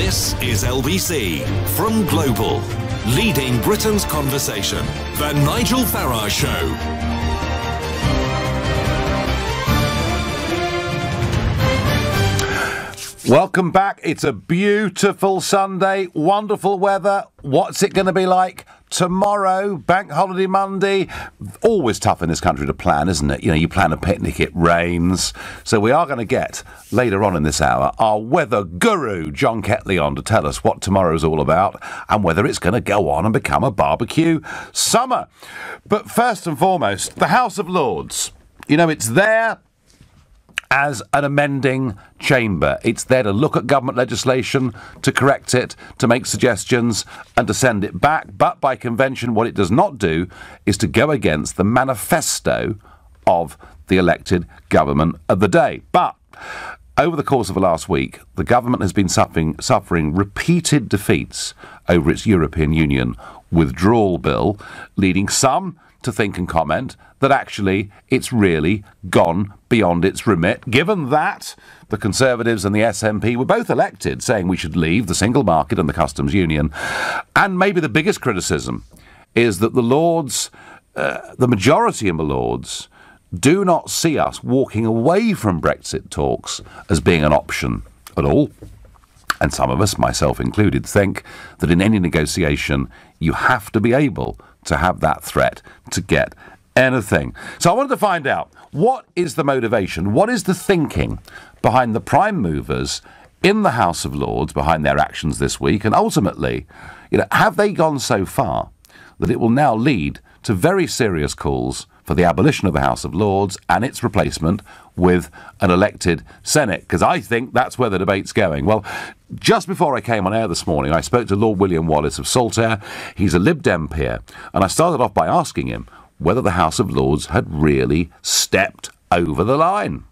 This is LBC from Global, leading Britain's conversation. The Nigel Farage Show. Welcome back. It's a beautiful Sunday, wonderful weather. What's it going to be like tomorrow, Bank Holiday Monday? Always tough in this country to plan, isn't it? You know, you plan a picnic, it rains. So we are going to get, later on in this hour, our weather guru, John Ketley, on to tell us what tomorrow's all about and whether it's going to go on and become a barbecue summer. But first and foremost, the House of Lords. You know, it's there as an amending chamber. It's there to look at government legislation, to correct it, to make suggestions and to send it back. But by convention, what it does not do is to go against the manifesto of the elected government of the day. But over the course of the last week, the government has been suffering repeated defeats over its European Union withdrawal bill, leading some to think and comment that actually it's really gone beyond its remit, given that the Conservatives and the SNP were both elected saying we should leave the single market and the customs union. And maybe the biggest criticism is that the Lords, the majority in the Lords, do not see us walking away from Brexit talks as being an option at all. And some of us, myself included, think that in any negotiation you have to be able to have that threat to get anything. So I wanted to find out, what is the motivation? What is the thinking behind the prime movers in the House of Lords, behind their actions this week? And ultimately, you know, have they gone so far that it will now lead to very serious calls for the abolition of the House of Lords and its replacement with an elected Senate? Because I think that's where the debate's going. Well, just before I came on air this morning, I spoke to Lord William Wallace of Saltaire. He's a Lib Dem peer, and I started off by asking him whether the House of Lords had really stepped over the line.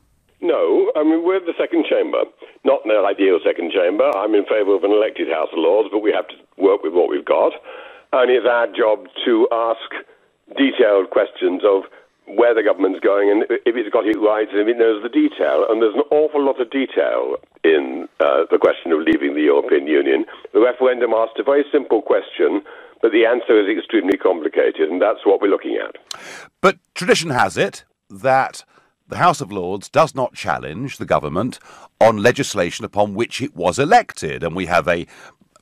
No, I mean, we're the second chamber, not an ideal second chamber. I'm in favour of an elected House of Lords, but we have to work with what we've got. And it's our job to ask detailed questions of where the government's going and if it's got it right and if it knows the detail. And there's an awful lot of detail in the question of leaving the European Union. The referendum asked a very simple question, but the answer is extremely complicated, and that's what we're looking at. But tradition has it that the House of Lords does not challenge the government on legislation upon which it was elected. And we have the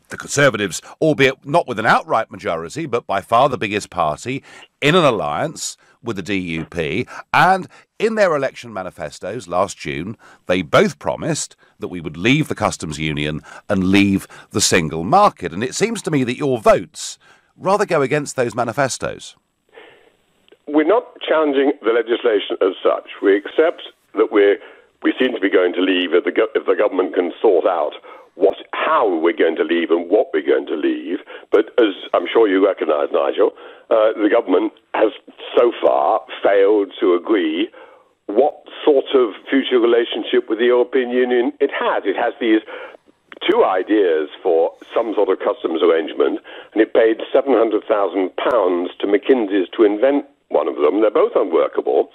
Conservatives, albeit not with an outright majority, but by far the biggest party, in an alliance with the DUP. And in their election manifestos last June, they both promised that we would leave the customs union and leave the single market. And it seems to me that your votes rather go against those manifestos. We're not challenging the legislation as such. We accept that we seem to be going to leave if the government can sort out how we're going to leave and what we're going to leave. But as I'm sure you recognise, Nigel, the government has so far failed to agree what sort of future relationship with the European Union it has. It has these two ideas for some sort of customs arrangement, and it paid £700,000 to McKinsey's to invent one of them. They're both unworkable.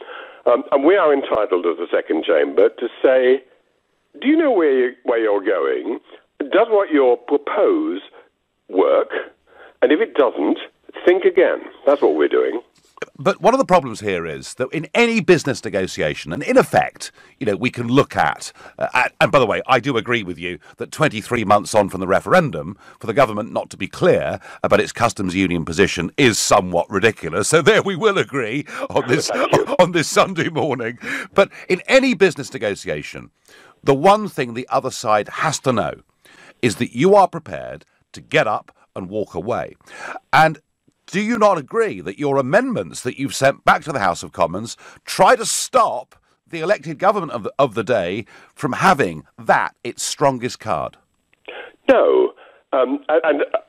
And we are entitled as the second chamber to say, do you know where you're going? Does what you propose work? And if it doesn't, think again. That's what we're doing. But one of the problems here is that in any business negotiation, and in effect, you know, we can look at and by the way, I do agree with you that 23 months on from the referendum, for the government not to be clear about its customs union position is somewhat ridiculous. So there we will agree on this Sunday morning. But in any business negotiation, the one thing the other side has to know is that you are prepared to get up and walk away. And do you not agree that your amendments that you've sent back to the House of Commons try to stop the elected government of the day from having that its strongest card? No. And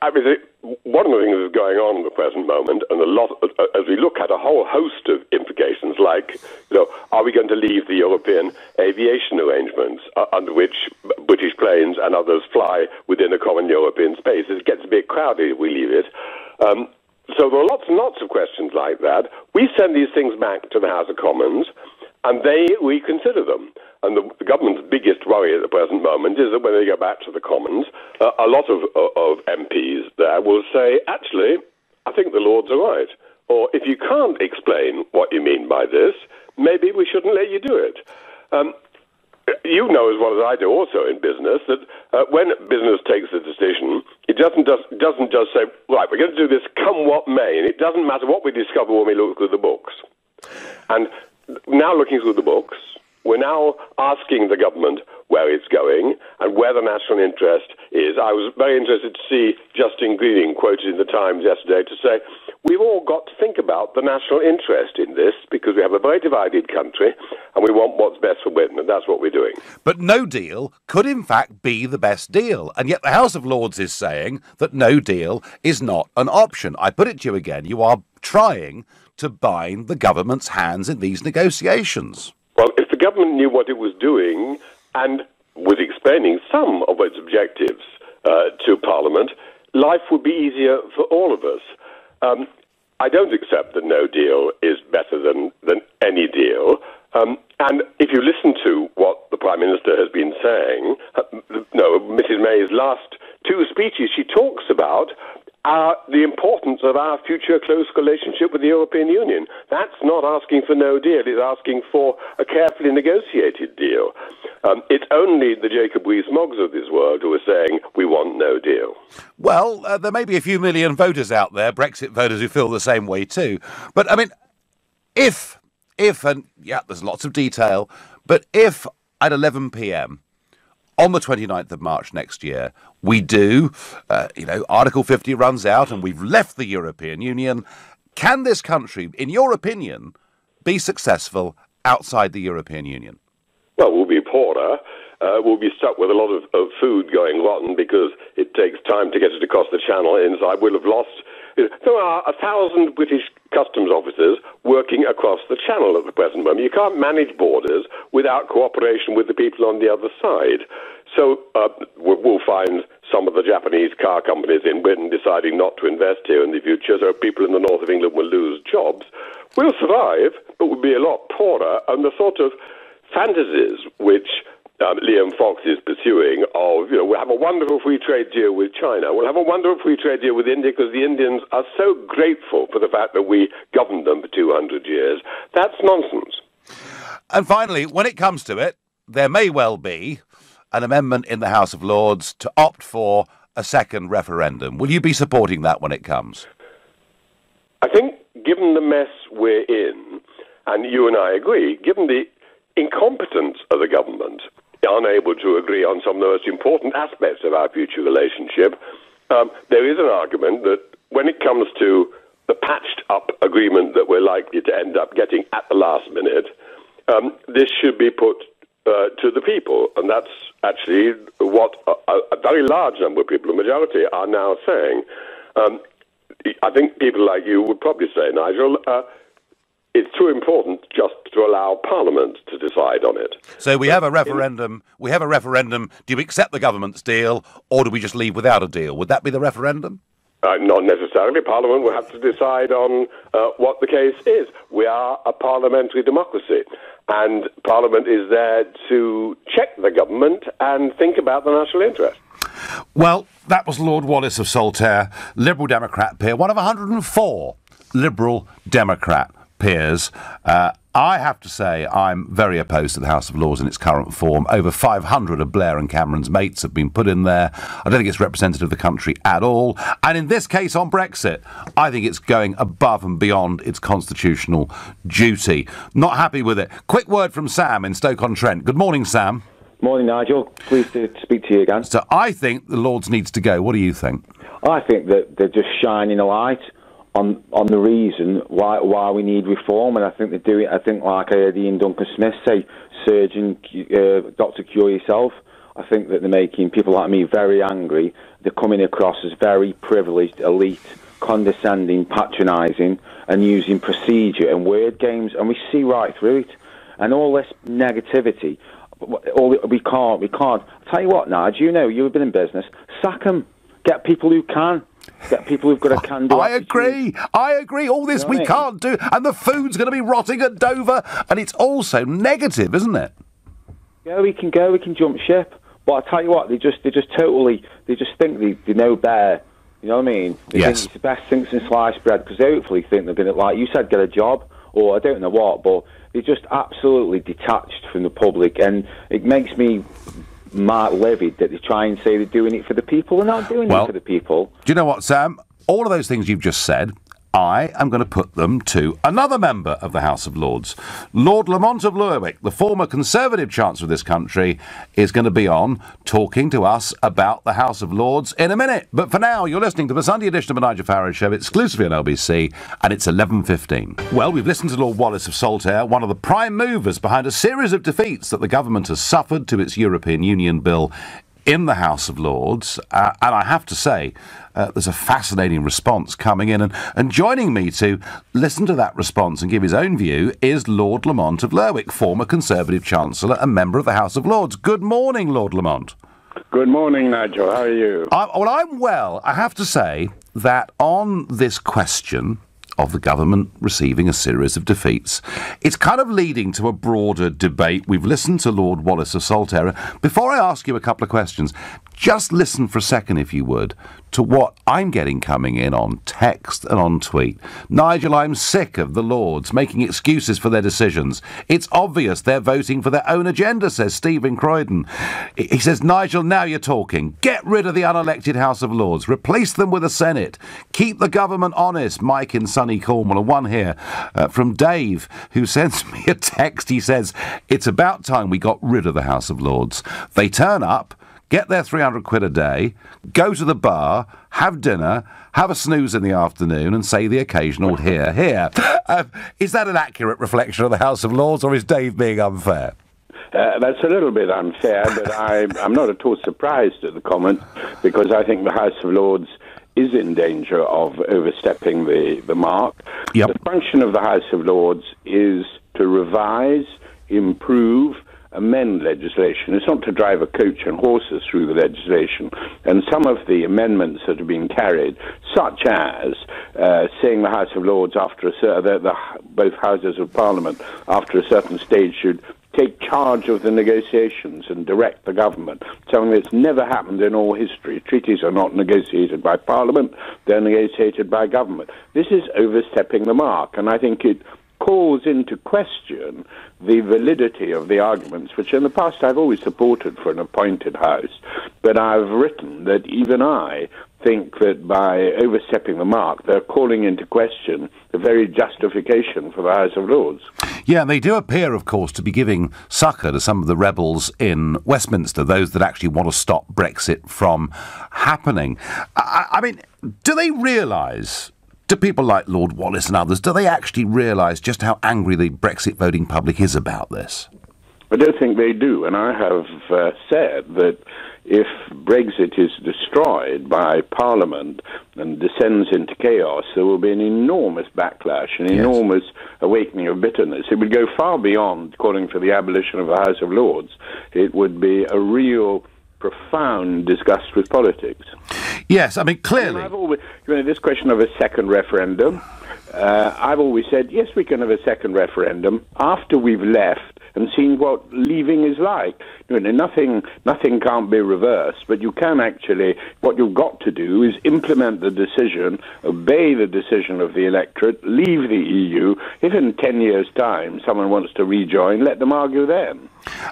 I mean, one of the things that's going on at the present moment, and a lot, as we look at a whole host of implications, like, you know, are we going to leave the European aviation arrangements under which British planes and others fly within a common European space? It gets a bit crowded if we leave it. So there are lots and lots of questions like that. We send these things back to the House of Commons, and they reconsider them. and the government's biggest worry at the present moment is that when they go back to the Commons, a lot of MPs there will say, actually, I think the Lords are right. Or if you can't explain what you mean by this, maybe we shouldn't let you do it. You know as well as I do also in business that when business takes a decision, it doesn't just say, right, we're going to do this come what may, and it doesn't matter what we discover when we look through the books. And now looking through the books, we're now asking the government where it's going and where the national interest is. I was very interested to see Justin Greening quoted in the Times yesterday to say, we've all got to think about the national interest in this because we have a very divided country and we want what's best for Britain, and that's what we're doing. But no deal could in fact be the best deal, and yet the House of Lords is saying that no deal is not an option. I put it to you again, you are trying to bind the government's hands in these negotiations. Well, if the government knew what it was doing and was explaining some of its objectives to Parliament, life would be easier for all of us. I don't accept that no deal is better than any deal. And if you listen to what the Prime Minister has been saying, Mrs May's last two speeches, she talks about the importance of our future close relationship with the European Union. That's not asking for no deal, it's asking for a carefully negotiated deal. It's only the Jacob Rees-Moggs of this world who are saying we want no deal. Well, there may be a few million voters out there, Brexit voters, who feel the same way too. But, I mean, if, and yeah, there's lots of detail, but if at 11 p.m, on the 29th of March next year, we do, Article 50 runs out and we've left the European Union, can this country, in your opinion, be successful outside the European Union? Well, we'll be poorer. We'll be stuck with a lot of food going rotten because it takes time to get it across the channel inside. We'll have lost... There are 1,000 British customs officers working across the channel at the present moment. You can't manage borders without cooperation with the people on the other side. So we'll find some of the Japanese car companies in Britain deciding not to invest here in the future, so people in the north of England will lose jobs. We'll survive, but we'll be a lot poorer, and the sort of fantasies which Liam Fox is pursuing of, we'll have a wonderful free trade deal with China, we'll have a wonderful free trade deal with India because the Indians are so grateful for the fact that we governed them for 200 years. That's nonsense. And finally, when it comes to it, there may well be an amendment in the House of Lords to opt for a second referendum. Will you be supporting that when it comes? I think, given the mess we're in, and you and I agree, given the incompetence of the government, unable to agree on some of the most important aspects of our future relationship, there is an argument that when it comes to the patched-up agreement that we're likely to end up getting at the last minute, this should be put to the people. And that's actually what a very large number of people, a majority, are now saying. I think people like you would probably say, Nigel, it's too important just to allow Parliament to decide on it. So we have a referendum. Do you accept the government's deal, or do we just leave without a deal? Would that be the referendum? Not necessarily. Parliament will have to decide on what the case is. We are a parliamentary democracy, and Parliament is there to check the government and think about the national interest. Well, that was Lord Wallace of Saltaire, Liberal Democrat peer, one of 104 Liberal Democrat peers. I have to say I'm very opposed to the House of Lords in its current form. Over 500 of Blair and Cameron's mates have been put in there. I don't think it's representative of the country at all. And in this case on Brexit, I think it's going above and beyond its constitutional duty. Not happy with it. Quick word from Sam in Stoke-on-Trent. Good morning, Sam. Morning, Nigel. Pleased to speak to you again. So I think the Lords needs to go. What do you think? I think that they're just shining a light on the reason why we need reform, and I think they do it. I think, like I heard Ian Duncan Smith say, surgeon, Dr. Cure yourself. I think that they're making people like me very angry. They're coming across as very privileged, elite, condescending, patronising, and using procedure and word games, and we see right through it. And all this negativity, we can't. I'll tell you what, Nigel, you've been in business. Sack them. Get people who can. Get people who've got a can-do attitude. I agree. All this we can't do. And the food's going to be rotting at Dover. And it's also negative, isn't it? go, we can jump ship. But I tell you what, they just think they know better. You know what I mean? They think it's the best thing since sliced bread, because they hopefully think they're going to, like you said, get a job, or I don't know what, but they're just absolutely detached from the public, and it makes me livid that they try and say they're doing it for the people. They're not doing it for the people. Do you know what, Sam? All of those things you've just said, I am going to put them to another member of the House of Lords. Lord Lamont of Lerwick, the former Conservative Chancellor of this country, is going to be on talking to us about the House of Lords in a minute. But for now, you're listening to the Sunday edition of the Nigel Farage Show, exclusively on LBC, and it's 11:15. Well, we've listened to Lord Wallace of Saltaire, one of the prime movers behind a series of defeats that the government has suffered to its European Union bill in the House of Lords, and I have to say, there's a fascinating response coming in, and joining me to listen to that response and give his own view is Lord Lamont of Lerwick, former Conservative Chancellor and member of the House of Lords. Good morning, Lord Lamont. Good morning, Nigel. How are you? I'm well. I have to say that on this question of the government receiving a series of defeats, it's kind of leading to a broader debate. We've listened to Lord Wallace of Saltaire. Before I ask you a couple of questions, just listen for a second, if you would, to what I'm getting coming in on text and on tweet. Nigel, I'm sick of the Lords making excuses for their decisions. It's obvious they're voting for their own agenda, says Stephen Croydon. He says, Nigel, now you're talking. Get rid of the unelected House of Lords. Replace them with a Senate. Keep the government honest. Mike in sunny Cornwall. And one here from Dave, who sends me a text. He says, it's about time we got rid of the House of Lords. They turn up, get their 300 quid a day, go to the bar, have dinner, have a snooze in the afternoon and say the occasional hear, hear. Is that an accurate reflection of the House of Lords, or is Dave being unfair? That's a little bit unfair, but I'm not at all surprised at the comment, because I think the House of Lords is in danger of overstepping the mark. Yep. The function of the House of Lords is to revise, improve, amend legislation. It's not to drive a coach and horses through the legislation. And some of the amendments that have been carried, such as saying the House of Lords after both houses of Parliament after a certain stage should take charge of the negotiations and direct the government, something that's never happened in all history. Treaties are not negotiated by Parliament, they're negotiated by government. This is overstepping the mark, and I think it calls into question the validity of the arguments, which in the past I've always supported for an appointed House, but I've written that even I think that by overstepping the mark, they're calling into question the very justification for the House of Lords. Yeah, and they do appear, of course, to be giving succour to some of the rebels in Westminster, those that actually want to stop Brexit from happening. I mean, do they realise, do people like Lord Wallace and others, do they actually realise just how angry the Brexit voting public is about this? I don't think they do, and I have said that if Brexit is destroyed by Parliament and descends into chaos, there will be an enormous backlash, an enormous awakening of bitterness. It would go far beyond calling for the abolition of the House of Lords. It would be a real profound disgust with politics. Yes, I mean, clearly. I've always, this question of a second referendum, I've always said, yes, we can have a second referendum after we've left and seen what leaving is like. Nothing can't be reversed, but you can actually, what you've got to do is implement the decision, obey the decision of the electorate, leave the EU. If in 10 years' time someone wants to rejoin, let them argue then.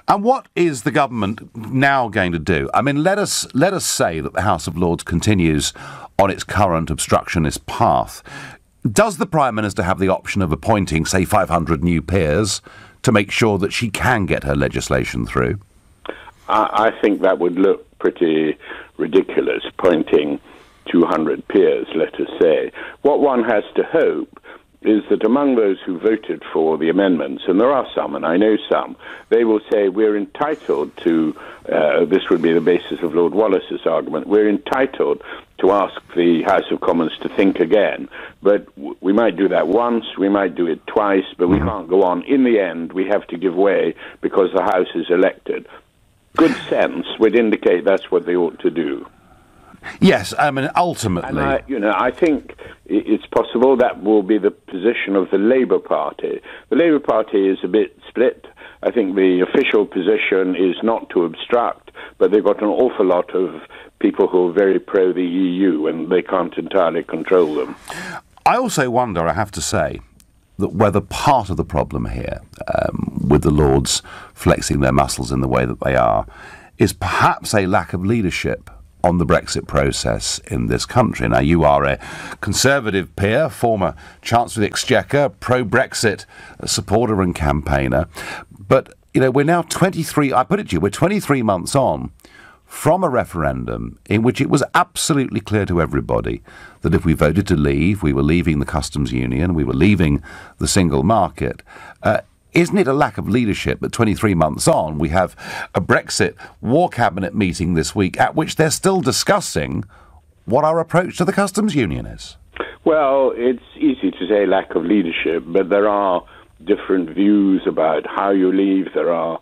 And what is the government now going to do? I mean, let us say that the House of Lords continues on its current obstructionist path. Does the Prime Minister have the option of appointing, say, 500 new peers to make sure that she can get her legislation through? I think that would look pretty ridiculous, appointing 200 peers, let us say. What one has to hope is that among those who voted for the amendments, and there are some, and I know some, they will say we're entitled to, this would be the basis of Lord Wallace's argument, we're entitled to ask the House of Commons to think again. But we might do that once, we might do it twice, but we can't go on. In the end, we have to give way because the House is elected. Good sense would indicate that's what they ought to do. Yes, I mean, ultimately. And I think it's possible that will be the position of the Labour Party. The Labour Party is a bit split. I think the official position is not to obstruct, but they've got an awful lot of people who are very pro the EU, and they can't entirely control them. I also wonder, I have to say, that whether part of the problem here, with the Lords flexing their muscles in the way that they are, is perhaps a lack of leadership on the Brexit process in this country. Now, you are a Conservative peer, former Chancellor of the Exchequer, pro-Brexit supporter and campaigner. But, you know, we're now 23, I put it to you, we're 23 months on from a referendum in which it was absolutely clear to everybody that if we voted to leave, we were leaving the customs union, we were leaving the single market. Isn't it a lack of leadership that 23 months on we have a Brexit War Cabinet meeting this week at which they're still discussing what our approach to the customs union is? Well, it's easy to say lack of leadership, but there are different views about how you leave. There are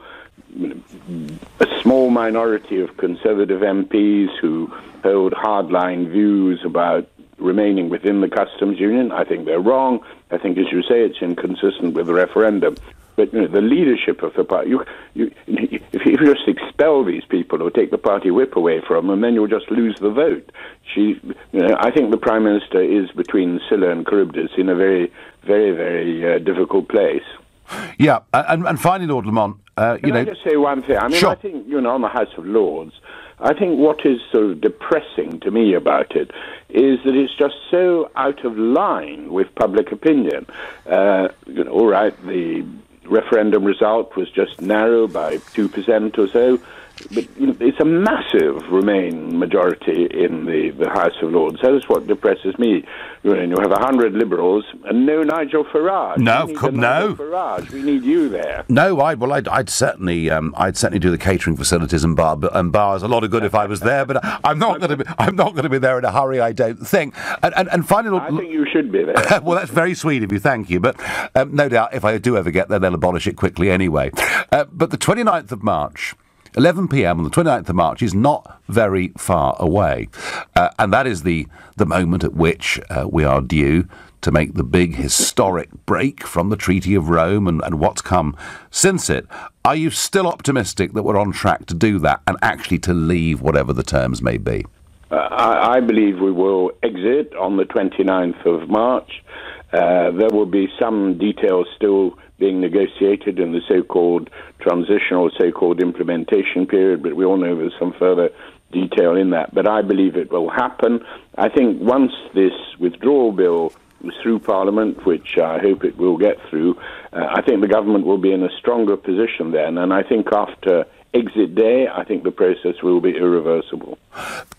a small minority of Conservative MPs who hold hardline views about remaining within the customs union. I think they're wrong. I think, as you say, it's inconsistent with the referendum. But the leadership of the party, if you just expel these people or take the party whip away from them, then you'll just lose the vote. I think the Prime Minister is between Scylla and Charybdis in a very, very, very difficult place. Yeah, and finally, Lord Lamont, Can I just say one thing? I mean, sure. I think, on the House of Lords, I think what is sort of depressing to me about it is that it's just so out of line with public opinion. All right, the referendum result was just narrow by 2% or so, but it's a massive Remain majority in the House of Lords. That's what depresses me. You have 100 Liberals and no Nigel Farage. No, Nigel Farage. We need you there. No, I'd certainly do the catering facilities and bars a lot of good if I was there. But I'm not going to be there in a hurry. I don't think. And finally, I think you should be there. Well, that's very sweet of you. Thank you. But no doubt, if I do ever get there, they'll abolish it quickly anyway. But the 29th of March. 11 p.m. on the 29th of March is not very far away. And that is the moment at which we are due to make the big historic break from the Treaty of Rome and what's come since it. Are you still optimistic that we're on track to do that and actually to leave whatever the terms may be? I believe we will exit on the 29th of March. There will be some details still being negotiated in the so-called transitional, so-called implementation period, but we all know there's some further detail in that. But I believe it will happen. I think once this withdrawal bill is through Parliament, which I hope it will get through, I think the government will be in a stronger position then. And I think after exit day, I think the process will be irreversible.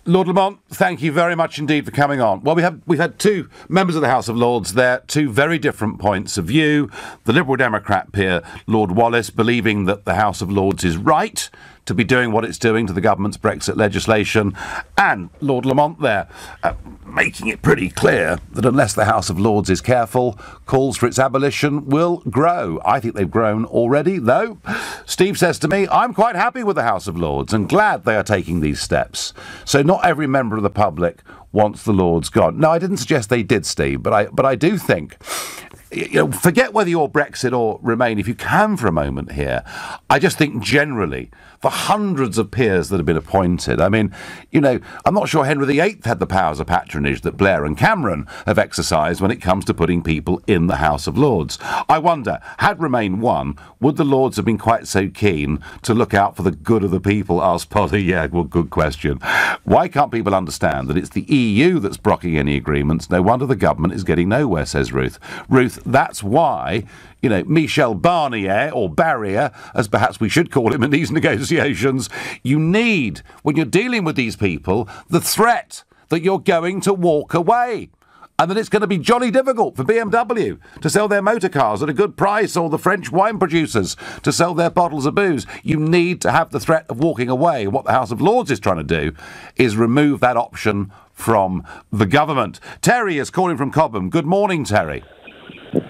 Lord Lamont, thank you very much indeed for coming on. Well, we've had two members of the House of Lords there, two very different points of view. The Liberal Democrat peer, Lord Wallace, believing that the House of Lords is right to be doing what it's doing to the government's Brexit legislation, and Lord Lamont there, making it pretty clear that unless the House of Lords is careful, calls for its abolition will grow. I think they've grown already, though. Steve says to me, I'm quite happy with the House of Lords and glad they are taking these steps. So not every member of the public wants the Lords gone. No, I didn't suggest they did, Steve, but I do think, forget whether you're Brexit or Remain, if you can for a moment here. I just think generally, for hundreds of peers that have been appointed, I mean, I'm not sure Henry VIII had the powers of patronage that Blair and Cameron have exercised when it comes to putting people in the House of Lords. I wonder, had Remain won, would the Lords have been quite so keen to look out for the good of the people? Asked Polly. Yeah, well, good question. Why can't people understand that it's the EU that's blocking any agreements? No wonder the government is getting nowhere, says Ruth. Ruth, that's why, Michel Barnier, or Barrier, as perhaps we should call him in these negotiations, you need, when you're dealing with these people, the threat that you're going to walk away. And then it's going to be jolly difficult for BMW to sell their motor cars at a good price, or the French wine producers to sell their bottles of booze. You need to have the threat of walking away. What the House of Lords is trying to do is remove that option from the government. Terry is calling from Cobham. Good morning, Terry.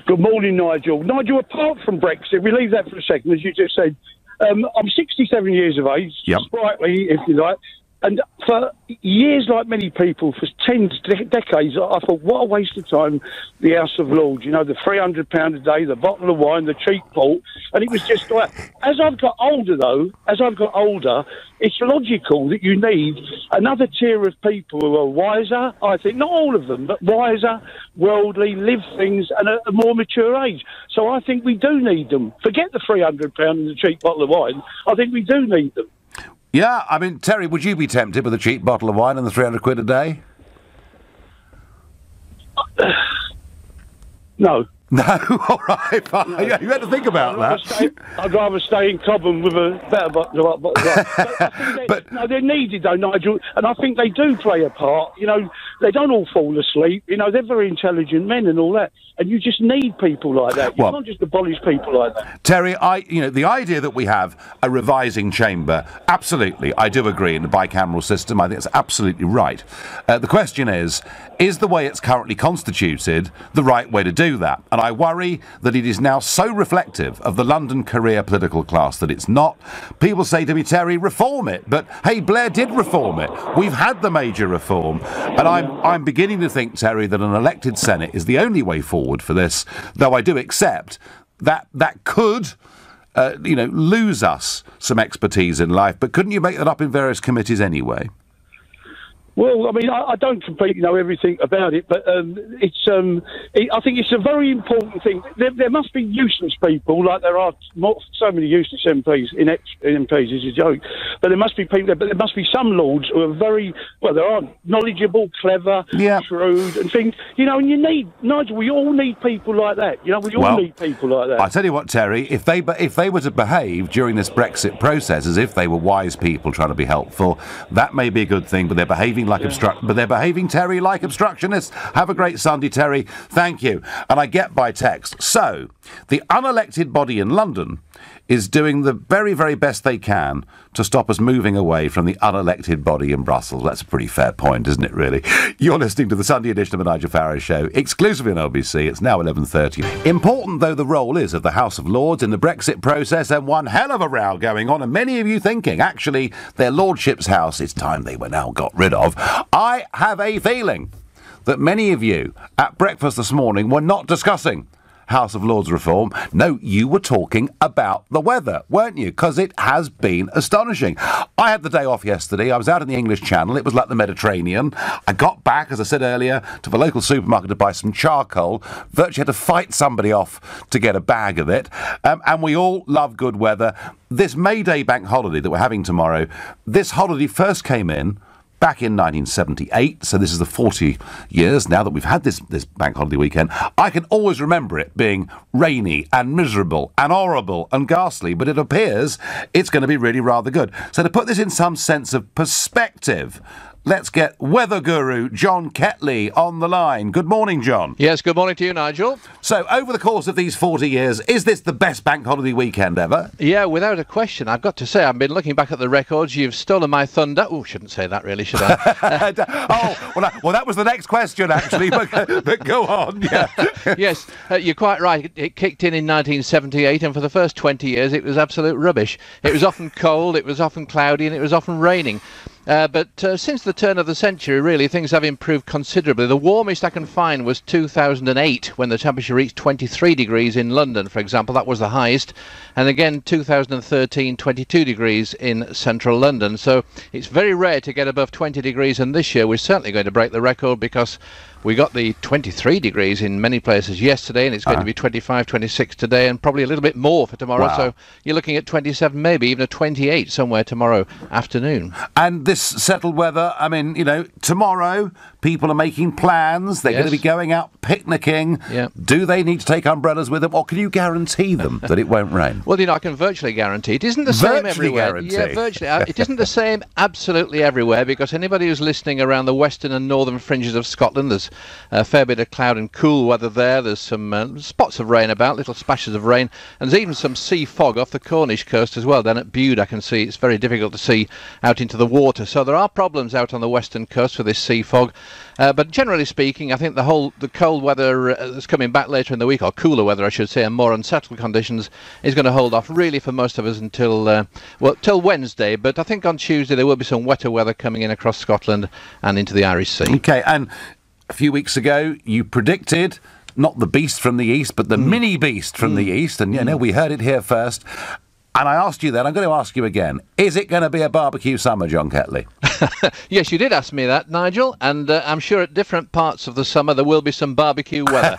Good morning, Nigel. Nigel, apart from Brexit, we leave that for a second, as you just said. I'm 67 years of age, Yep. sprightly, if you like. And for years, like many people, for decades, I thought, what a waste of time, the House of Lords. You know, the £300 a day, the bottle of wine, the cheap port. And it was just like, as I've got older, it's logical that you need another tier of people who are wiser, I think, not all of them, but wiser, worldly, live things at a more mature age. So I think we do need them. Forget the £300 and the cheap bottle of wine. I think we do need them. Yeah, I mean, Terry, would you be tempted with a cheap bottle of wine and the 300 quid a day? No. No, all right, fine. No. You had to think about that. I'd rather stay in Cobham with a better bottle of wine. But no, they're needed, though, Nigel, and I think they do play a part. You know, they don't all fall asleep. You know, they're very intelligent men and all that, and you just need people like that. You can't just abolish people like that. Terry, the idea that we have a revising chamber, absolutely, I do agree, in the bicameral system, I think it's absolutely right. The question is the way it's currently constituted the right way to do that? And I worry that it is now so reflective of the London career political class that it's not. People say to me, Terry, reform it. But, hey, Blair did reform it. We've had the major reform. And I'm beginning to think, Terry, that an elected Senate is the only way forward for this, though I do accept that could lose us some expertise in life. But couldn't you make that up in various committees anyway? Well, I mean, I don't completely know everything about it, but I think it's a very important thing. There must be useless people, like there are so many useless MPs in MPs is a joke, but there must be people. But there must be some lords who are very well. There are knowledgeable, clever, shrewd, and things. You know, and you need Nigel. We all need people like that. You know, we all need people like that. I tell you what, Terry, if they were to behave during this Brexit process as if they were wise people trying to be helpful, that may be a good thing. But they're behaving Terry, like obstructionists. Have a great Sunday, Terry. Thank you. And I get by text. So, the unelected body in London is doing the very, very best they can to stop us moving away from the unelected body in Brussels. That's a pretty fair point, isn't it, really? You're listening to the Sunday edition of the Nigel Farage Show, exclusively on LBC. It's now 11:30. Important though the role is of the House of Lords in the Brexit process, and one hell of a row going on, and many of you thinking, actually, their lordship's house, it's time they were now got rid of. I have a feeling that many of you at breakfast this morning were not discussing House of Lords reform. No, you were talking about the weather, weren't you? Because it has been astonishing. I had the day off yesterday. I was out in the English Channel. It was like the Mediterranean. I got back, as I said earlier, to the local supermarket to buy some charcoal. Virtually had to fight somebody off to get a bag of it. And we all love good weather. This May Day bank holiday that we're having tomorrow, this holiday first came in back in 1978, so this is the 40 years now that we've had this bank holiday weekend. I can always remember it being rainy and miserable and horrible and ghastly, but it appears it's going to be really rather good. So to put this in some sense of perspective, let's get weather guru John Ketley on the line. Good morning, John. Yes, good morning to you, Nigel. So, over the course of these 40 years, is this the best bank holiday weekend ever? Yeah, without a question. I've got to say, I've been looking back at the records. You've stolen my thunder. Oh, shouldn't say that, really, should I? well, that was the next question, actually, but go on. Yeah. Yes, you're quite right. It kicked in 1978, and for the first 20 years, it was absolute rubbish. It was often cold, it was often cloudy, and it was often raining. But since the turn of the century, really, things have improved considerably. The warmest I can find was 2008, when the temperature reached 23 degrees in London, for example. That was the highest. And again, 2013, 22 degrees in central London. So it's very rare to get above 20 degrees, and this year we're certainly going to break the record because we got the 23 degrees in many places yesterday, and it's going to be 25, 26 today, and probably a little bit more for tomorrow. Wow. So you're looking at 27, maybe even a 28 somewhere tomorrow afternoon. And this settled weather, I mean, you know, tomorrow people are making plans. They're going to be going out picnicking. Yeah. Do they need to take umbrellas with them, or can you guarantee them that it won't rain? Well, you know, I can virtually guarantee. It isn't the same everywhere. Guarantee. Yeah, virtually. It isn't the same absolutely everywhere, because anybody who's listening around the western and northern fringes of Scotland, there's A fair bit of cloud and cool weather there. There's some spots of rain about, little splashes of rain, and there's even some sea fog off the Cornish coast as well. Down at Bude I can see it's very difficult to see out into the water. So there are problems out on the western coast for this sea fog. But generally speaking, I think the cold weather that's coming back later in the week, or cooler weather I should say, and more unsettled conditions is going to hold off really for most of us until till Wednesday. But I think on Tuesday there will be some wetter weather coming in across Scotland and into the Irish Sea. Okay, and a few weeks ago you predicted not the beast from the east, but the mini beast from the east, and you know we heard it here first. And I asked you then, I'm going to ask you again, is it going to be a barbecue summer, John Ketley? Yes, you did ask me that, Nigel, and I'm sure at different parts of the summer there will be some barbecue weather.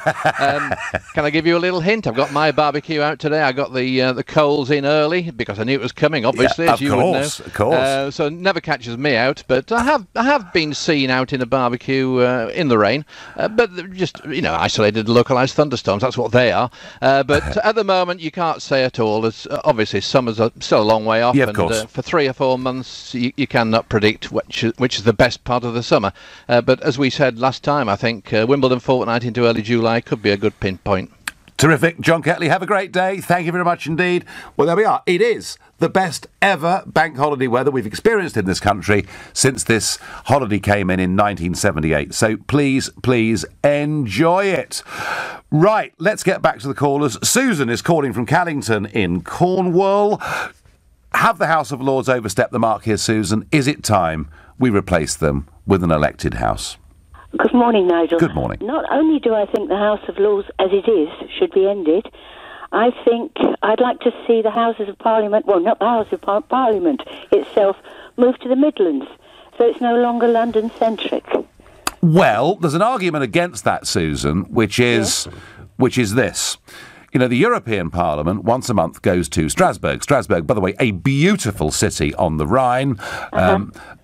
Can I give you a little hint? I've got my barbecue out today. I got the coals in early because I knew it was coming, obviously, as you would know. Of course. So it never catches me out, but I have been seen out in a barbecue in the rain, but just, isolated localised thunderstorms, that's what they are. But at the moment you can't say at all, as obviously summer's still a long way off, and for 3 or 4 months you cannot predict which is the best part of the summer. But as we said last time, I think Wimbledon fortnight into early July could be a good pinpoint. Terrific. John Ketley, have a great day. Thank you very much indeed. Well, there we are. It is the best ever bank holiday weather we've experienced in this country since this holiday came in 1978. So please, please enjoy it. Right, let's get back to the callers. Susan is calling from Callington in Cornwall. Have the House of Lords overstepped the mark here, Susan? Is it time we replace them with an elected House? Good morning, Nigel. Good morning. Not only do I think the House of Lords, as it is, should be ended, I think I'd like to see the Houses of Parliament, well, not the House of Parliament itself, move to the Midlands, so it's no longer London-centric. Well, there's an argument against that, Susan, which is this. You know, the European Parliament once a month goes to Strasbourg. Strasbourg, by the way, a beautiful city on the Rhine,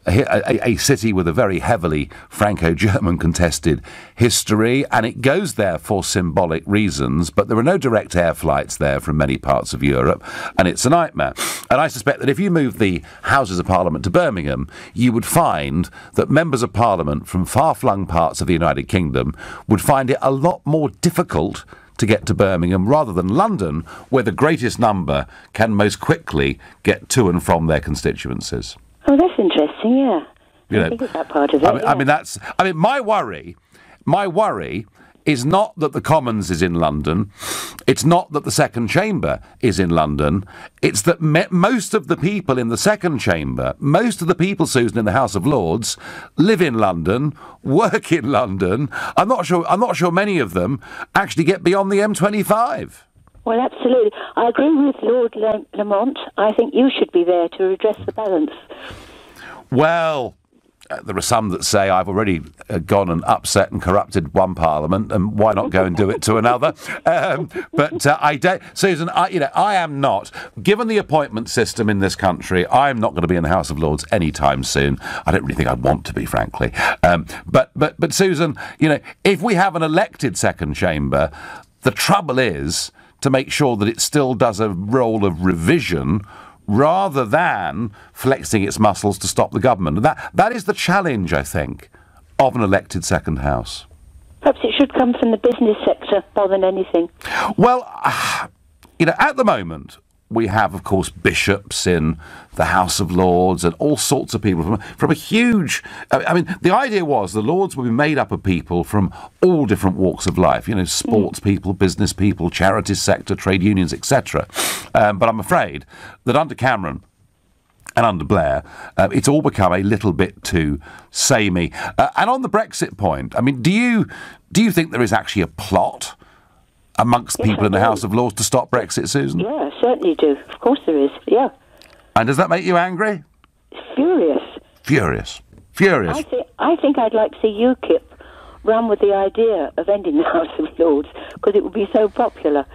a city with a very heavily Franco-German contested history, and it goes there for symbolic reasons, but there are no direct air flights there from many parts of Europe, and it's a nightmare. And I suspect that if you move the Houses of Parliament to Birmingham, you would find that members of Parliament from far-flung parts of the United Kingdom would find it a lot more difficult to get to Birmingham rather than London, where the greatest number can most quickly get to and from their constituencies. Oh, that's interesting, yeah. I think it's that part of it. My worry is not that the Commons is in London, it's not that the Second Chamber is in London, it's that most of the people in the Second Chamber, most of the people, Susan, in the House of Lords, live in London, work in London. I'm not sure many of them actually get beyond the M25. Well, absolutely. I agree with Lord Lamont. I think you should be there to redress the balance. Well, there are some that say I've already gone and upset and corrupted one parliament, and why not go and do it to another? But I don't, Susan. I am not. Given the appointment system in this country, I am not going to be in the House of Lords anytime soon. I don't really think I'd want to be, frankly. But Susan, if we have an elected second chamber, the trouble is to make sure that it still does a role of revision, rather than flexing its muscles to stop the government. That is the challenge, I think, of an elected second house. Perhaps it should come from the business sector more than anything. Well, at the moment, we have, of course, bishops in the House of Lords and all sorts of people from a huge... the idea was the Lords would be made up of people from all different walks of life, sports people, business people, charities sector, trade unions, etc. But I'm afraid that under Cameron and under Blair, it's all become a little bit too samey. And on the Brexit point, do you think there is actually a plot amongst people in the House of Lords to stop Brexit, Susan? Yeah, I certainly do. Of course there is, yeah. And does that make you angry? Furious. Furious. I think I'd like to see UKIP run with the idea of ending the House of Lords, because it would be so popular.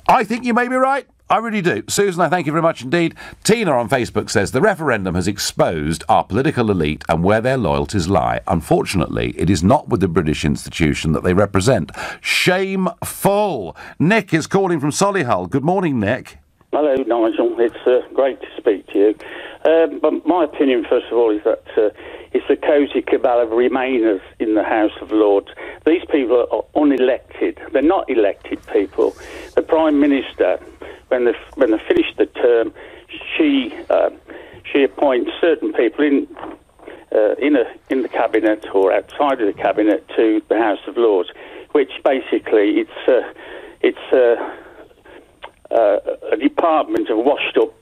I think you may be right. I really do. Susan, I thank you very much indeed. Tina on Facebook says, the referendum has exposed our political elite and where their loyalties lie. Unfortunately, it is not with the British institution that they represent. Shameful. Nick is calling from Solihull. Good morning, Nick. Hello, Nigel. It's great to speak to you. But my opinion, first of all, is that It's the cosy cabal of Remainers in the House of Lords. These people are unelected. They're not elected people. The Prime Minister, when they finish the term, she appoints certain people in the cabinet or outside of the cabinet to the House of Lords, which basically it's a department of washed-up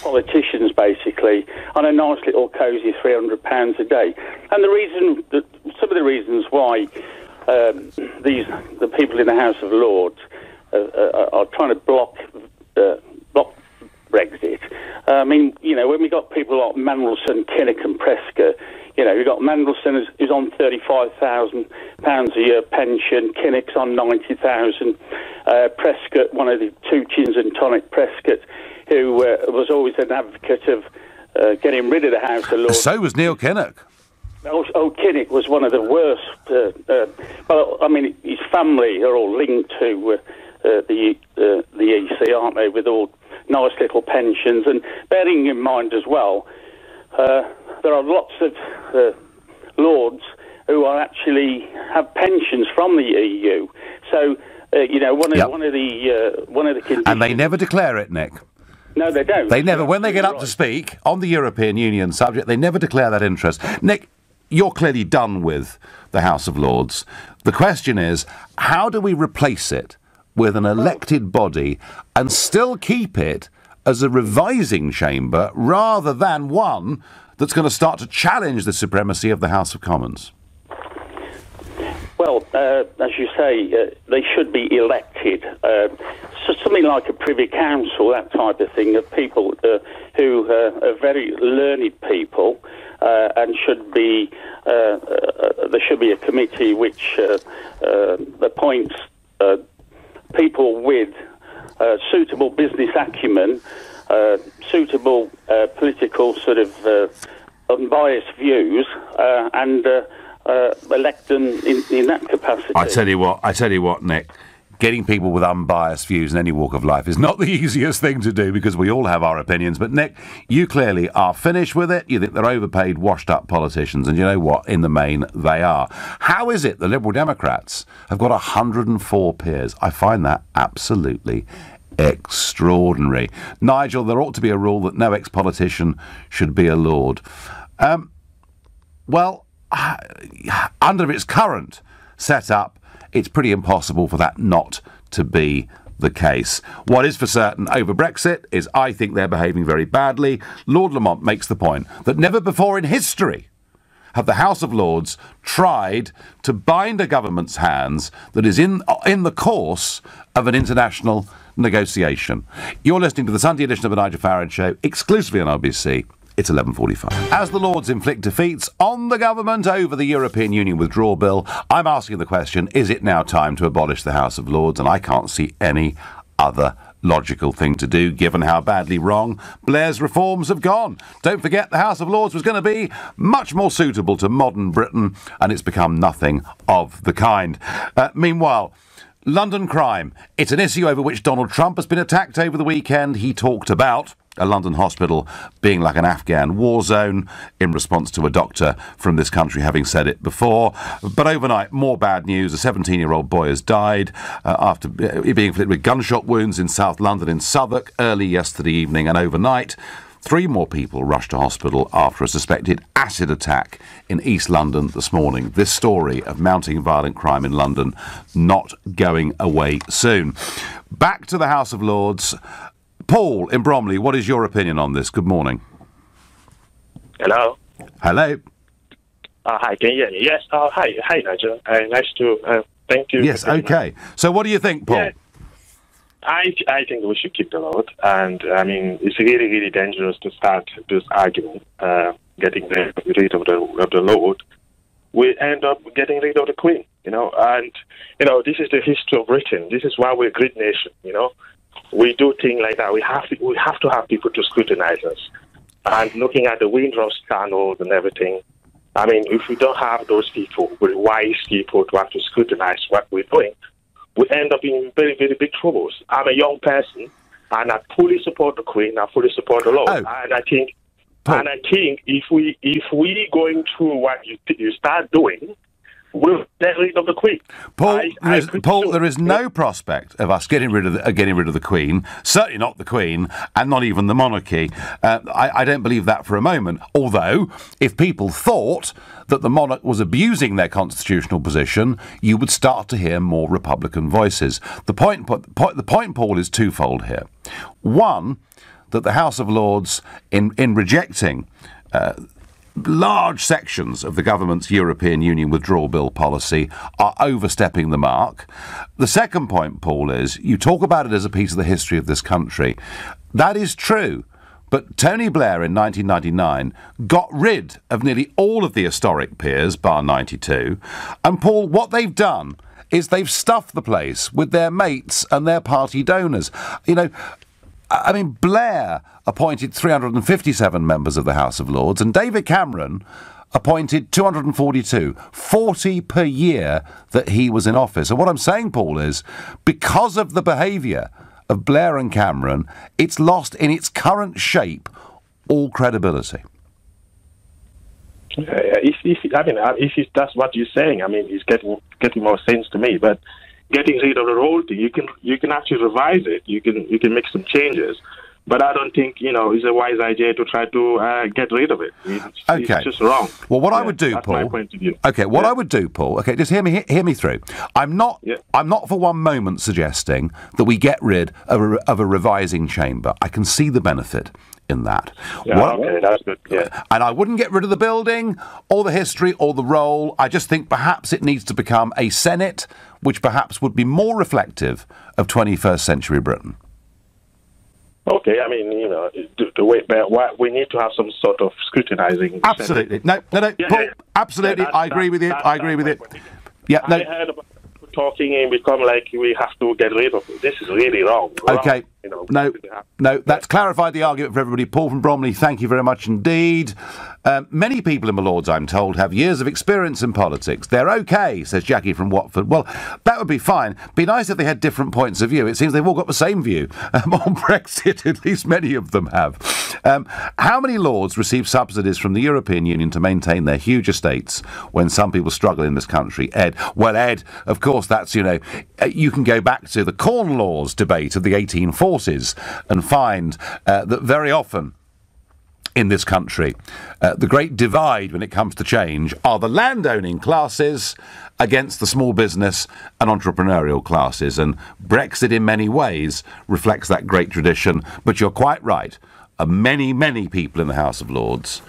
politicians, basically, on a nice little cosy £300 a day. And some of the reasons why the people in the House of Lords are trying to block Brexit. I mean, when we got people like Mandelson, Kinnock and Prescott, we've got Mandelson who's on £35,000 a year pension, Kinnock's on £90,000, Prescott, one of the two chins and tonic Prescott, who was always an advocate of getting rid of the House of Lords. So was Neil Kinnock. Oh, Kinnock was one of the worst. Well, I mean, his family are all linked to the EC, aren't they, with all nice little pensions. And bearing in mind as well, there are lots of lords who are actually have pensions from the EU. So, one of the conditions. And they never declare it, Nick. No, they don't. They never, when they get up to speak on the European Union subject, they never declare that interest. Nick, you're clearly done with the House of Lords. The question is, how do we replace it with an elected body and still keep it as a revising chamber rather than one that's going to start to challenge the supremacy of the House of Commons? Well, as you say, they should be elected. So something like a Privy Council, that type of thing, of people who are very learned people, and should be there should be a committee which appoints people with suitable business acumen, suitable political sort of unbiased views, and elect them in that capacity. I tell you what, Nick, getting people with unbiased views in any walk of life is not the easiest thing to do because we all have our opinions. But Nick, you clearly are finished with it. You think they're overpaid, washed-up politicians, and you know what? In the main, they are. How is it the Liberal Democrats have got 104 peers? I find that absolutely extraordinary. Nigel, there ought to be a rule that no ex-politician should be a lord. Well, under its current setup, it's pretty impossible for that not to be the case. What is for certain over Brexit is I think they're behaving very badly. Lord Lamont makes the point that never before in history have the House of Lords tried to bind a government's hands that is in the course of an international negotiation. You're listening to the Sunday edition of the Nigel Farage Show, exclusively on LBC. It's 11:45. As the Lords inflict defeats on the government over the European Union withdrawal bill, I'm asking the question, is it now time to abolish the House of Lords? And I can't see any other logical thing to do, given how badly wrong Blair's reforms have gone. Don't forget, the House of Lords was going to be much more suitable to modern Britain, and it's become nothing of the kind. Meanwhile, London crime. It's an issue over which Donald Trump has been attacked over the weekend. He talked about a London hospital being like an Afghan war zone in response to a doctor from this country having said it before. But overnight, more bad news. A 17-year-old boy has died after being inflicted with gunshot wounds in South London in Southwark early yesterday evening. And overnight, 3 more people rushed to hospital after a suspected acid attack in East London this morning. This story of mounting violent crime in London not going away soon. Back to the House of Lords. Paul in Bromley, what is your opinion on this? Good morning. Hello. Hello. Hi, can you hear me? Yes. Hi, Nigel. Nice to thank you. Yes, okay. So what do you think, Paul? Yeah, I think we should keep the load. And, I mean, it's really, really dangerous to start this argument, getting rid of the load. We end up getting rid of the Queen, And, this is the history of Britain. This is why we're a great nation, We do things like that. We have to have people to scrutinize us. And looking at the Windrush scandals and everything, I mean, if we don't have those people, wise people to have to scrutinize what we're doing, we end up in very, very big troubles. I'm a young person, and I fully support the Queen. I fully support the law. Oh. And I think And I think if we going through what you start doing, we'll get rid of the Queen. Paul, there is no prospect of us getting rid of the Queen. Certainly not the Queen, and not even the monarchy. I don't believe that for a moment. Although, if people thought that the monarch was abusing their constitutional position, you would start to hear more Republican voices. The point, Paul, is twofold here. One, that the House of Lords, in rejecting large sections of the government's European Union withdrawal bill policy, are overstepping the mark. The second point, Paul, is you talk about it as a piece of the history of this country. That is true. But Tony Blair in 1999 got rid of nearly all of the historic peers, bar 92. And, Paul, what they've done is they've stuffed the place with their mates and their party donors. You know, I mean, Blair appointed 357 members of the House of Lords, and David Cameron appointed 242, 40 per year that he was in office. And what I'm saying, Paul, is because of the behaviour of Blair and Cameron, it's lost in its current shape all credibility. If that's what you're saying, I mean, it's getting more sense to me. But getting rid of the whole thing, you can actually revise it. You can make some changes. But I don't think, it's a wise idea to try to get rid of it. It's just wrong. Well, what I would do, that's Paul. my point of view. Okay, what I would do, Paul. Okay, just hear me through. I'm not for one moment suggesting that we get rid of a revising chamber. I can see the benefit in that. Okay, that's good. Yeah. And I wouldn't get rid of the building or the history or the role. I just think perhaps it needs to become a Senate, which perhaps would be more reflective of 21st century Britain. Okay, I mean, the way we need to have some sort of scrutinizing. Absolutely. No, Paul, absolutely. I agree with you. I agree with it. Yeah, no. I heard about people talking and become like we have to get rid of it. This is really wrong. Okay. No, that's clarified the argument for everybody. Paul from Bromley, thank you very much indeed. Many people in the Lords, I'm told, have years of experience in politics. They're okay, says Jackie from Watford. Well, that would be fine. Be nice if they had different points of view. It seems they've all got the same view on Brexit. At least many of them have. How many Lords receive subsidies from the European Union to maintain their huge estates when some people struggle in this country? Ed. Well, Ed, of course, that's, you can go back to the Corn Laws debate of the 1840s and find that very often in this country, the great divide when it comes to change are the landowning classes against the small business and entrepreneurial classes. And Brexit in many ways reflects that great tradition. But you're quite right. Many, many people in the House of Lords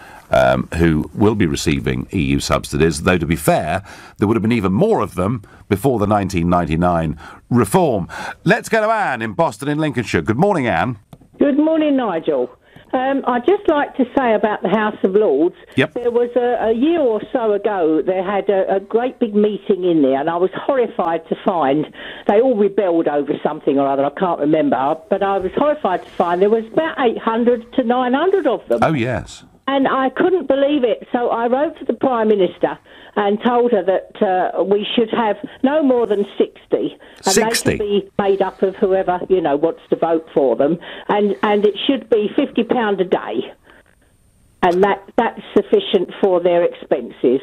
who will be receiving EU subsidies, though to be fair, there would have been even more of them before the 1999 reform. Let's go to Anne in Boston in Lincolnshire. Good morning, Anne. Good morning, Nigel. I'd just like to say about the House of Lords, there was a year or so ago, they had a great big meeting in there, and I was horrified to find they all rebelled over something or other, I can't remember, but I was horrified to find there was about 800 to 900 of them. Oh, yes. And I couldn't believe it, so I wrote to the Prime Minister and told her that we should have no more than 60. And 60? They should be made up of whoever, wants to vote for them. And it should be £50 a day. And that's sufficient for their expenses.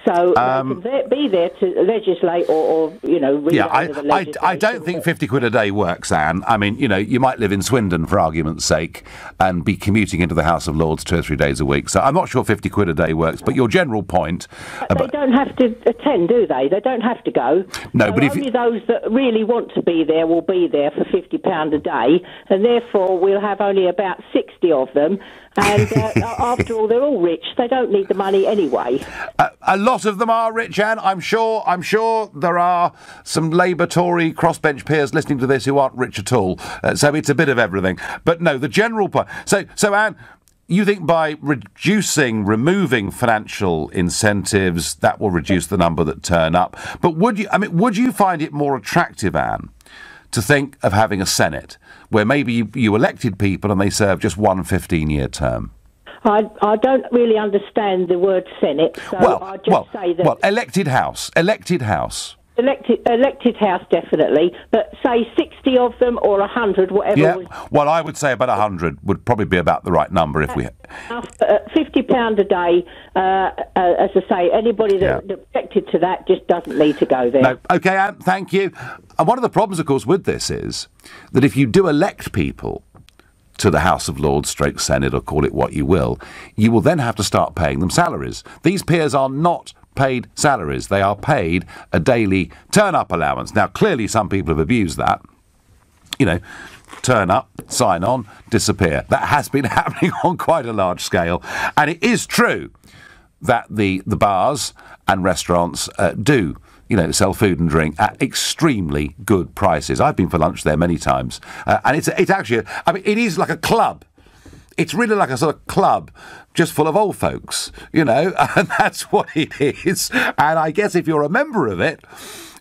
So they can be there to legislate or read over the legislation. I don't think 50 quid a day works, Anne. I mean, you might live in Swindon, for argument's sake, and be commuting into the House of Lords 2 or 3 days a week. So I'm not sure 50 quid a day works. But your general point... They don't have to attend, do they? They don't have to go. No, so but only those that really want to be there will be there for £50 a day, and therefore we'll have only about 60 of them. And after all, they're all rich. They don't need the money anyway. A lot of them are rich, Anne. I'm sure there are some Labour, Tory, crossbench peers listening to this who aren't rich at all. So it's a bit of everything. But no, the general point. So Anne, you think by removing financial incentives, that will reduce the number that turn up. But would you find it more attractive, Anne, to think of having a Senate where maybe you elected people and they serve just one 15-year term? I don't really understand the word Senate, so I'll just say that... Well, elected House. elected House, definitely, but say 60 of them or 100, whatever. Yeah, well, I would say about 100 would probably be about the right number if we... £50 a day, as I say, anybody that objected to that just doesn't need to go there. No. OK, Anne, thank you. And one of the problems, of course, with this is that if you do elect people to the House of Lords, stroke Senate, or call it what you will then have to start paying them salaries. These peers are not paid salaries. They are paid a daily turn-up allowance. Now, clearly some people have abused that. You know, turn up, sign on, disappear. That has been happening on quite a large scale. And it is true that the bars and restaurants do, you know, sell food and drink at extremely good prices. I've been for lunch there many times. And it's actually, I mean, it is like a club. It's really like a sort of club just full of old folks, you know, and that's what it is. And I guess if you're a member of it,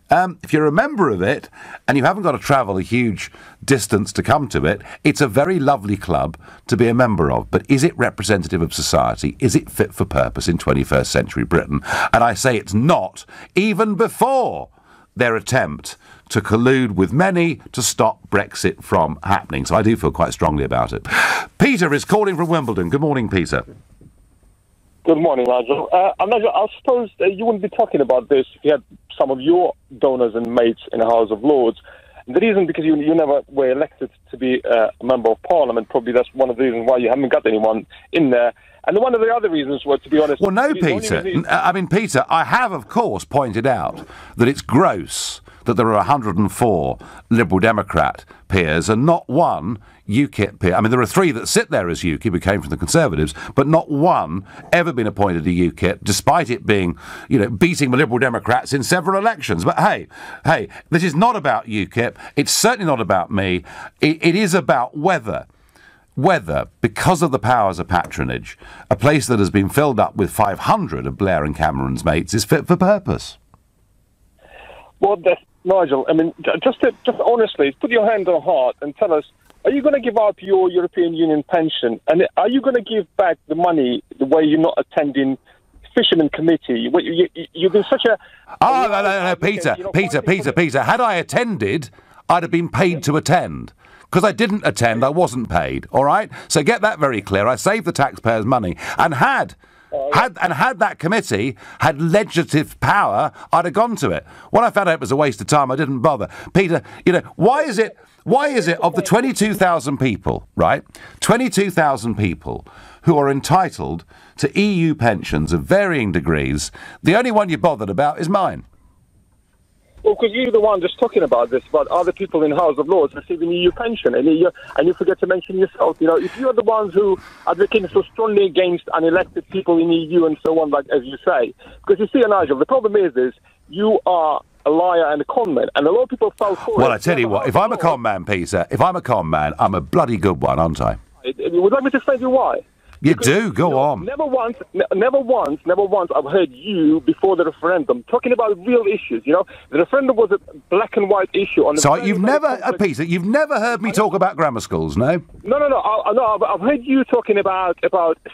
and you haven't got to travel a huge distance to come to it, it's a very lovely club to be a member of. But is it representative of society? Is it fit for purpose in 21st century Britain? And I say it's not, even before their attempt to collude with many to stop Brexit from happening. So I do feel quite strongly about it. Peter is calling from Wimbledon. Good morning, Peter. Good morning, Nigel. Nigel, I suppose you wouldn't be talking about this if you had some of your donors and mates in the House of Lords. The reason, because you never were elected to be a member of Parliament, probably that's one of the reasons why you haven't got anyone in there. And one of the other reasons were, to be honest... Well, no, Peter. I mean, Peter, I have, of course, pointed out that it's gross that there are 104 Liberal Democrat peers and not one UKIP peer. I mean, there are 3 that sit there as UKIP who came from the Conservatives, but not one ever been appointed to UKIP, despite it being, you know, beating the Liberal Democrats in several elections. But hey, this is not about UKIP. It's certainly not about me. It is about whether, because of the powers of patronage, a place that has been filled up with 500 of Blair and Cameron's mates is fit for purpose. Well, Nigel, I mean, just honestly, put your hand on heart and tell us, are you going to give up your European Union pension? And are you going to give back the money the way you're not attending Fisherman Committee? You've been such a... Oh, no, Peter. Had I attended, I'd have been paid to attend. Because I didn't attend, I wasn't paid, all right? So get that very clear. I saved the taxpayers' money. And had that committee had legislative power, I'd have gone to it. When I found out it was a waste of time, I didn't bother. Peter, you know, why is it of the 22,000 people, right, 22,000 people who are entitled to EU pensions of varying degrees, the only one you bothered about is mine? Well, because you're the one just talking about this, about other people in the House of Lords receiving EU pension, and you forget to mention yourself. You know, if you're the ones who advocate so strongly against unelected people in the EU and so on, like as you say, because you see, Nigel, the problem is you are a liar and a con man, and a lot of people fell for it. Well, I tell you what, if I'm a con man, Peter, I'm a bloody good one, aren't I? Would you like me to explain to you why? You do, go on. Never once I've heard you, before the referendum, talking about real issues, you know. The referendum was a black and white issue. So you've never, Peter, you've never heard me talk about grammar schools, no? No, I've heard you talking about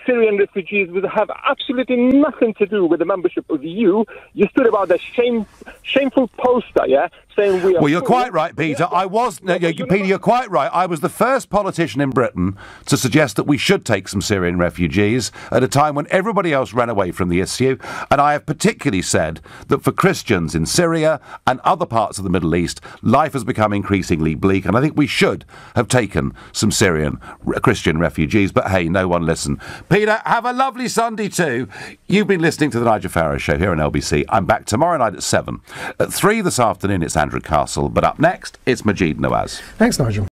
Syrian refugees that have absolutely nothing to do with the membership of the EU. You stood about that shameful poster, yeah, saying we are... Well, you're quite right, Peter. Peter, you're quite right. I was the first politician in Britain to suggest that we should take some Syrian refugees at a time when everybody else ran away from the issue, and I have particularly said that for Christians in Syria and other parts of the Middle East, life has become increasingly bleak, and I think we should have taken some Syrian Christian refugees, but hey, no one listened. Peter, have a lovely Sunday too. You've been listening to the Nigel Farage Show here on LBC. I'm back tomorrow night at 7. At 3 this afternoon, it's Andrew Castle, but up next, it's Majid Nawaz. Thanks, Nigel.